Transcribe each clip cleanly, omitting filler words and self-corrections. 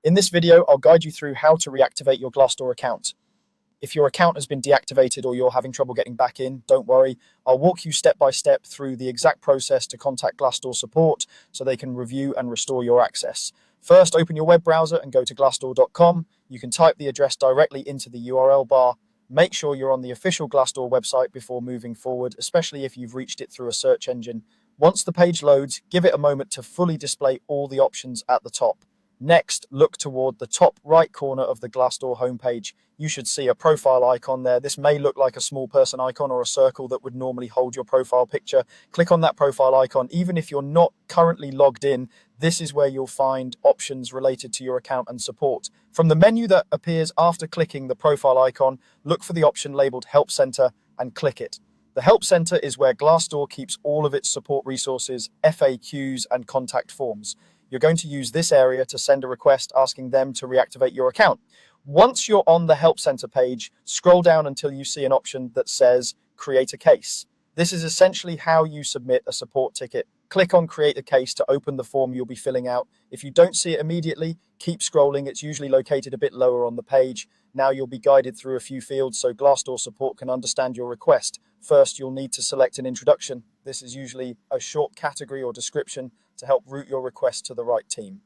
In this video, I'll guide you through how to reactivate your Glassdoor account. If your account has been deactivated or you're having trouble getting back in, don't worry. I'll walk you step by step through the exact process to contact Glassdoor support so they can review and restore your access. First, open your web browser and go to glassdoor.com. You can type the address directly into the URL bar. Make sure you're on the official Glassdoor website before moving forward, especially if you've reached it through a search engine. Once the page loads, give it a moment to fully display all the options at the top. Next, look toward the top right corner of the Glassdoor homepage. You should see a profile icon there. This may look like a small person icon or a circle that would normally hold your profile picture. Click on that profile icon. Even if you're not currently logged in, this is where you'll find options related to your account and support. From the menu that appears after clicking the profile icon, look for the option labeled Help Center and click it. The Help Center is where Glassdoor keeps all of its support resources, FAQs, and contact forms. You're going to use this area to send a request asking them to reactivate your account. Once you're on the Help Center page, scroll down until you see an option that says Create a Case. This is essentially how you submit a support ticket. Click on Create a Case to open the form you'll be filling out. If you don't see it immediately, keep scrolling. It's usually located a bit lower on the page. Now you'll be guided through a few fields so Glassdoor support can understand your request. First, you'll need to select an introduction. This is usually a short category or description to help route your request to the right team.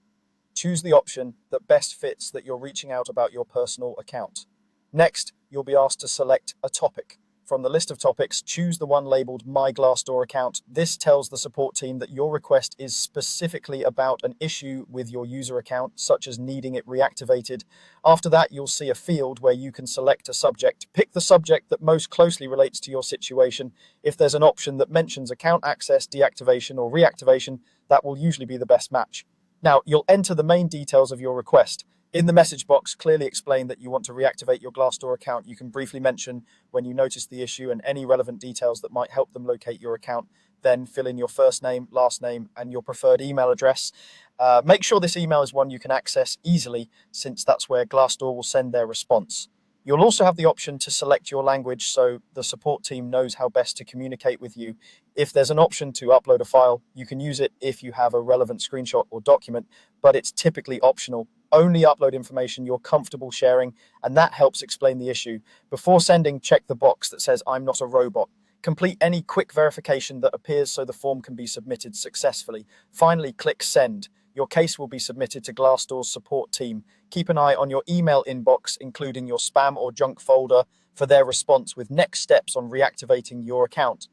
Choose the option that best fits that you're reaching out about your personal account. Next, you'll be asked to select a topic. From the list of topics, choose the one labeled My Glassdoor Account. This tells the support team that your request is specifically about an issue with your user account, such as needing it reactivated. After that, you'll see a field where you can select a subject. Pick the subject that most closely relates to your situation. If there's an option that mentions account access, deactivation, or reactivation, that will usually be the best match. Now, you'll enter the main details of your request. In the message box, clearly explain that you want to reactivate your Glassdoor account. You can briefly mention when you notice the issue and any relevant details that might help them locate your account. Then fill in your first name, last name, and your preferred email address. Make sure this email is one you can access easily, since that's where Glassdoor will send their response. You'll also have the option to select your language so the support team knows how best to communicate with you. If there's an option to upload a file, you can use it if you have a relevant screenshot or document, but it's typically optional. Only upload information you're comfortable sharing, and that helps explain the issue. Before sending, check the box that says I'm not a robot. Complete any quick verification that appears so the form can be submitted successfully. Finally, click Send. Your case will be submitted to Glassdoor's support team. Keep an eye on your email inbox, including your spam or junk folder, for their response with next steps on reactivating your account.